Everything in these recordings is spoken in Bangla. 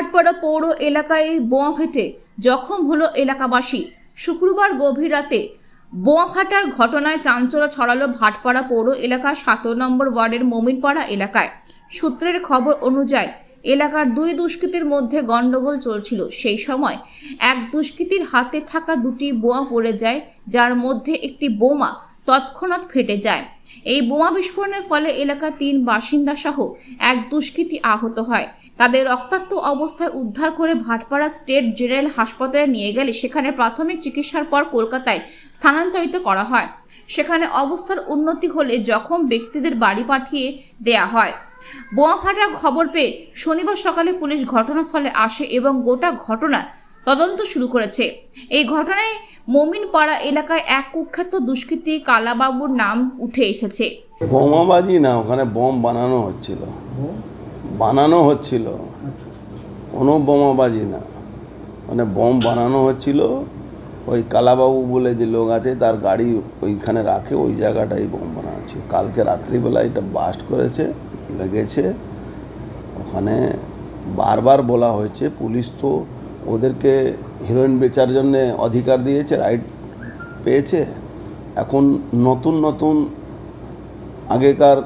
ভাটপাড়া পৌর এলাকায় বোমা ফেটে জখম হলো এলাকাবাসী। শুক্রবার গভীর রাতে বোমা ফাটার ঘটনায় চাঞ্চল্য ছড়ালো ভাটপাড়া পৌর এলাকার ৭ নম্বর ওয়ার্ডের মোমিনপাড়া এলাকায়। সূত্রের খবর অনুযায়ী এলাকার দুই দুষ্কৃতীর মধ্যে গন্ডগোল চলছিল। সেই সময় এক দুষ্কৃতীর হাতে থাকা দুটি বোমা পড়ে যায়, যার মধ্যে একটি বোমা তৎক্ষণাৎ ফেটে যায়। এই বোমা বিস্ফোরণের ফলে এলাকার ৩ বাসিন্দা সহ এক দুষ্কৃতী আহত হয়। তাদের রক্তাক্ত অবস্থায় উদ্ধার করে ভাটপাড়া স্টেট জেনারেল হাসপাতালে নিয়ে গেলে সেখানে প্রাথমিক চিকিৎসার পর কলকাতায় স্থানান্তরিত করা হয়। সেখানে অবস্থার উন্নতি হলে জখম ব্যক্তিদের বাড়ি পাঠিয়ে দেয়া হয়। বোমা ফাটার খবর পেয়ে শনিবার সকালে পুলিশ ঘটনাস্থলে আসে এবং গোটা ঘটনা তদন্ত শুরু করেছে। এই ঘটনায় মোমিনপাড়া এলাকায় এক কুখ্যাত দুষ্কৃতী কালাবাবুর নাম উঠে এসেছে। বোমাবাজি না, ওখানে বোম বানানো হচ্ছিল, কোনো বোমাবাজি না, মানে বোম বানানো হচ্ছিল। ওই কালাবাবু বলে যে লোক আছে, তার গাড়ি ওইখানে রাখে, ওই জায়গাটাই বোম বানানো হচ্ছিল। কালকে রাত্রিবেলা এটা বাস্ট করেছে, লেগেছে। ওখানে বারবার বলা হয়েছে, পুলিশ তো ওদেরকে হিরোইন বেচার জন্যে অধিকার দিয়েছে, রাইট পেয়েছে। এখন নতুন আগেকার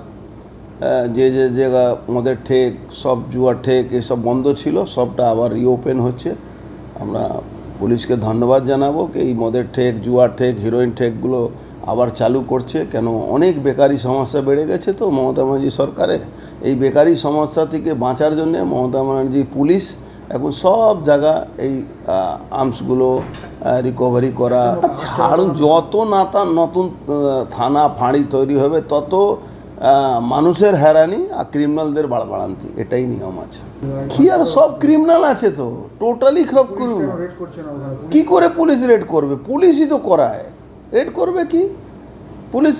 যে জায়গা মদের ঠেক, সব জুয়ার ঠেক, এসব বন্ধ ছিল, সবটা আবার রিওপেন হচ্ছে। আমরা পুলিশকে ধন্যবাদ জানাবো কি এই মদের ঠেক, জুয়ার ঠেক, হিরোইন ঠেকগুলো আবার চালু করছে। কেন অনেক বেকারি সমস্যা বেড়ে গেছে তো মমতা ব্যানার্জি সরকারে। এই বেকারি সমস্যা থেকে বাঁচার জন্যে মমতা ব্যানার্জি পুলিশ এখন সব জায়গা এই আর্মসগুলো রিকভারি করা ছাড়ুন। যত নতুন থানা ফাঁড়ি তৈরি হবে তত মানুষের হয়রানি আর ক্রিমিনালদের বাড়াবাড়ান্তি, এটাই নিয়ম আছে। কি আর সব ক্রিমিনাল আছে তো, টোটালি সব ক্রিমিনাল। কী করে পুলিশ রেড করবে? পুলিশই তো করায়, রেড করবে কি? পুলিশ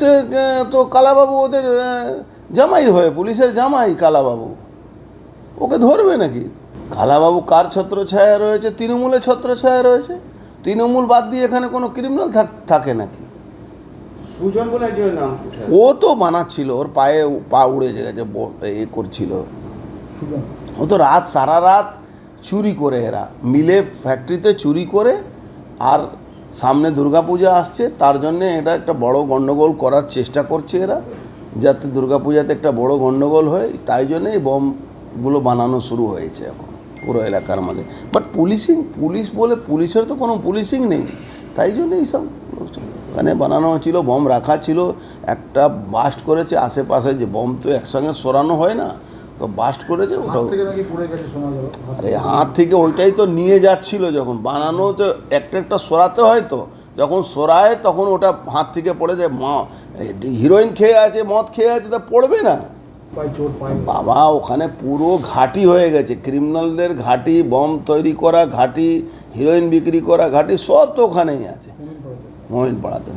তো কালাবাবু ওদের জামাই হয়, পুলিশের জামাই কালাবাবু, ওকে ধরবে নাকি? কালাবাবু কার ছত্রছায়া রয়েছে? তৃণমূলের ছত্রছায়া রয়েছে। তৃণমূল বাদ দিয়ে এখানে কোনো ক্রিমিনাল থাকে নাকি? সুজন বলে একজন নাম, ও তো বানাচ্ছিল, ওর পায়ে পা উড়ে গেছে, এ করছিল। ও তো সারা রাত চুরি করে, এরা মিলে ফ্যাক্টরিতে চুরি করে। আর সামনে দুর্গাপূজা আসছে, তার জন্যে এটা একটা বড় গণ্ডগোল করার চেষ্টা করছে এরা, যাতে দুর্গাপূজাতে একটা বড় গণ্ডগোল হয়। তাই জন্যে এই বমগুলো বানানো শুরু হয়েছে এখন পুরো এলাকার মধ্যে। বাট পুলিশ বলে পুলিশের তো কোনো পুলিশিং নেই, তাই জন্য এইসব ওখানে বানানো হচ্ছিল, বম রাখা ছিল। একটা বাস্ট করেছে, আশেপাশে যে বম তো একসঙ্গে সরানো হয় না, তো বাস্ট করেছে ওটাও। আরে হাত থেকে ওইটাই তো নিয়ে যাচ্ছিল, যখন বানানো তো একটা সরাতে হয়, তো যখন সরায় তখন ওটা হাত থেকে পড়ে যায়। হিরোইন খেয়ে আছে, মদ খেয়ে আছে, তা পড়বে না বাবা। ওখানে পুরো ঘাঁটি হয়ে গেছে, ক্রিমিনালদের ঘাঁটি, বম তৈরি করা ঘাঁটি, হিরোইন বিক্রি করা ঘাঁটি, সব তো ওখানেই আছে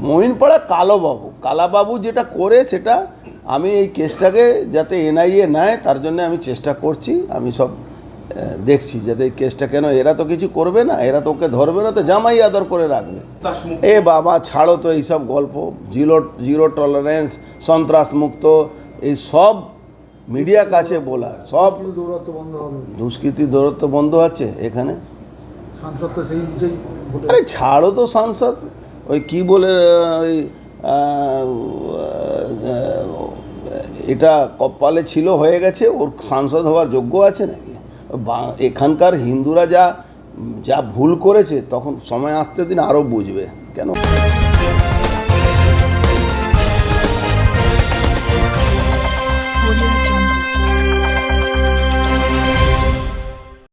মোমিনপাড়া। কালাবাবু যেটা করে সেটা আমি এই কেসটাকে যাতে এনআইএ নেয় তার জন্য আমি চেষ্টা করছি। আমি সব দেখছি যাতে এই কেসটা, কেন এরা তো কিছু করবে না, এরা তো ওকে ধরবে না, তো জামাই আদর করে রাখবে। এ বাবা ছাড়ো তো এইসব গল্প। জিরো টলারেন্স, সন্ত্রাস মুক্ত, এই সব মিডিয়া কাছে বলা, সব দুষ্কৃতি দৌরত্ব বন্ধ হচ্ছে এখানে। আরে ছাড়ো তো সাংসদ, ওই কি বলে ওই এটা কপালে ছিল, হয়ে গেছে, ওর সাংসদ হওয়ার যোগ্য আছে নাকি? এখানকার হিন্দুরা যা ভুল করেছে, তখন সময় আসতে দিন আরও বুঝবে কেন।